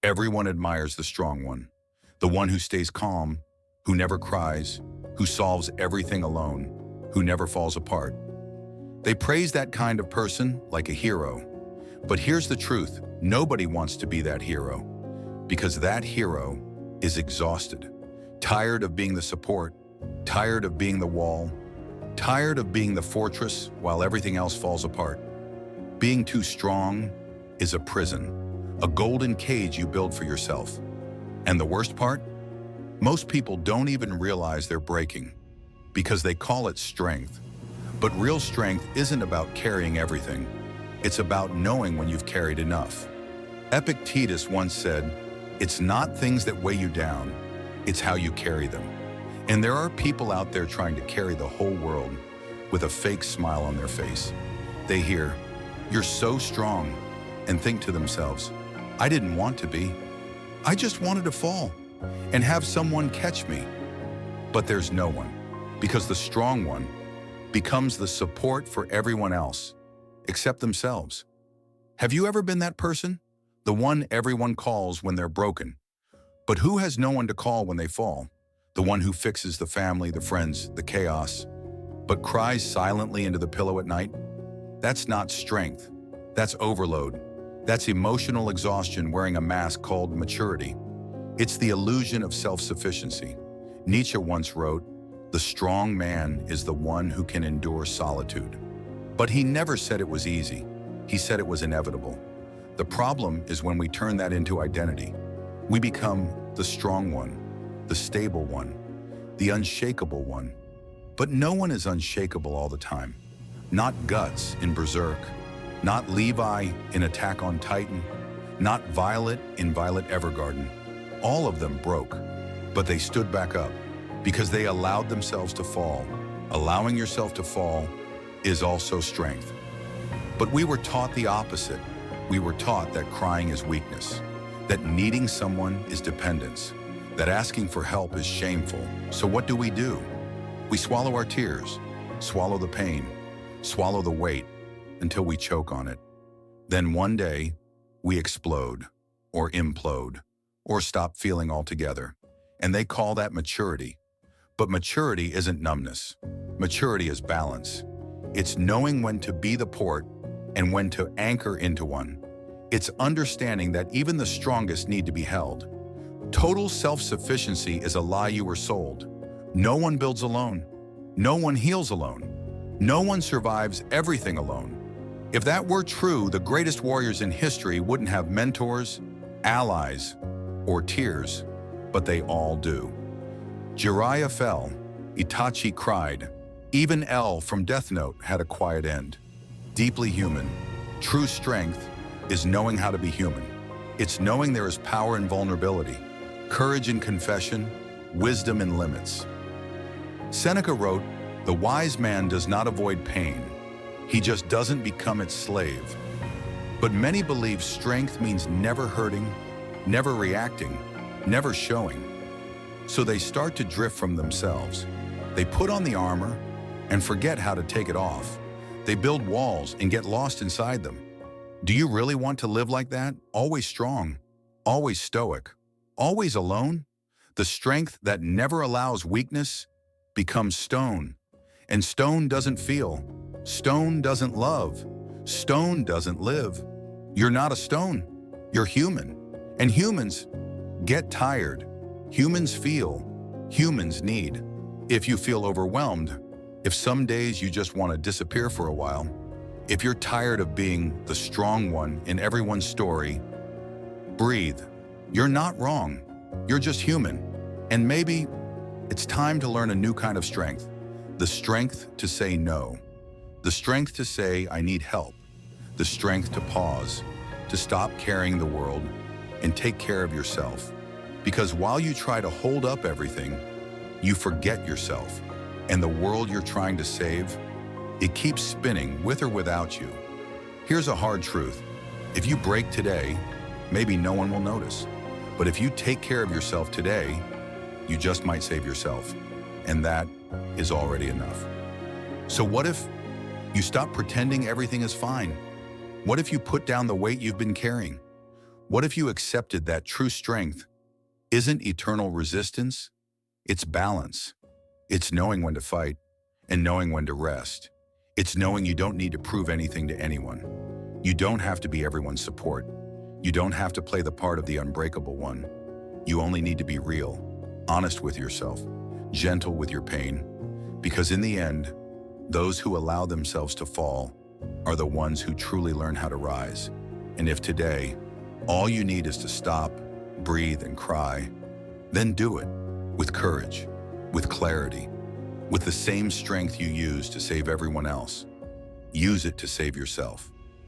Everyone admires the strong one, the one who stays calm, who never cries, who solves everything alone, who never falls apart. They praise that kind of person like a hero. But here's the truth, nobody wants to be that hero, because that hero is exhausted, tired of being the support, tired of being the wall, tired of being the fortress while everything else falls apart. Being too strong is a prison, a golden cage you build for yourself. And the worst part? Most people don't even realize they're breaking because they call it strength. But real strength isn't about carrying everything. It's about knowing when you've carried enough. Epictetus once said, "It's not things that weigh you down, it's how you carry them." And there are people out there trying to carry the whole world with a fake smile on their face. They hear, "You're so strong," and think to themselves, "I didn't want to be. I just wanted to fall and have someone catch me." But there's no one, because the strong one becomes the support for everyone else, except themselves. Have you ever been that person? The one everyone calls when they're broken. But who has no one to call when they fall? The one who fixes the family, the friends, the chaos, but cries silently into the pillow at night? That's not strength. That's overload. That's emotional exhaustion wearing a mask called maturity. It's the illusion of self-sufficiency. Nietzsche once wrote, "The strong man is the one who can endure solitude." But he never said it was easy. He said it was inevitable. The problem is when we turn that into identity. We become the strong one, the stable one, the unshakable one. But no one is unshakable all the time. Not Guts in Berserk, not Levi in Attack on Titan, not Violet in Violet Evergarden. All of them broke, but they stood back up because they allowed themselves to fall. Allowing yourself to fall is also strength. But we were taught the opposite. We were taught that crying is weakness, that needing someone is dependence, that asking for help is shameful. So what do? We swallow our tears, swallow the pain, swallow the weight until we choke on it. Then one day, we explode, or implode, or stop feeling altogether. And they call that maturity. But maturity isn't numbness. Maturity is balance. It's knowing when to be the port and when to anchor into one. It's understanding that even the strongest need to be held. Total self-sufficiency is a lie you were sold. No one builds alone. No one heals alone. No one survives everything alone. If that were true, the greatest warriors in history wouldn't have mentors, allies, or tears, but they all do. Jiraiya fell, Itachi cried. Even L from Death Note had a quiet end. Deeply human. True strength is knowing how to be human. It's knowing there is power in vulnerability, courage in confession, wisdom in limits. Seneca wrote, "The wise man does not avoid pain. He just doesn't become its slave." But many believe strength means never hurting, never reacting, never showing. So they start to drift from themselves. They put on the armor and forget how to take it off. They build walls and get lost inside them. Do you really want to live like that? Always strong, always stoic, always alone? The strength that never allows weakness becomes stone. And stone doesn't feel. Stone doesn't love. Stone doesn't live. You're not a stone. You're human. And humans get tired. Humans feel. Humans need. If you feel overwhelmed, if some days you just want to disappear for a while, if you're tired of being the strong one in everyone's story, breathe. You're not wrong. You're just human. And maybe it's time to learn a new kind of strength. The strength to say no. The strength to say, "I need help." The strength to pause, to stop carrying the world and take care of yourself. Because while you try to hold up everything, you forget yourself. And the world you're trying to save, it keeps spinning with or without you. Here's a hard truth. If you break today, maybe no one will notice. But if you take care of yourself today, you just might save yourself. And that is already enough. So what if you stop pretending everything is fine? What if you put down the weight you've been carrying? What if you accepted that true strength isn't eternal resistance? It's balance. It's knowing when to fight and knowing when to rest. It's knowing you don't need to prove anything to anyone. You don't have to be everyone's support. You don't have to play the part of the unbreakable one. You only need to be real, honest with yourself, gentle with your pain, because in the end, those who allow themselves to fall are the ones who truly learn how to rise. And if today, all you need is to stop, breathe, and cry, then do it with courage, with clarity, with the same strength you use to save everyone else. Use it to save yourself.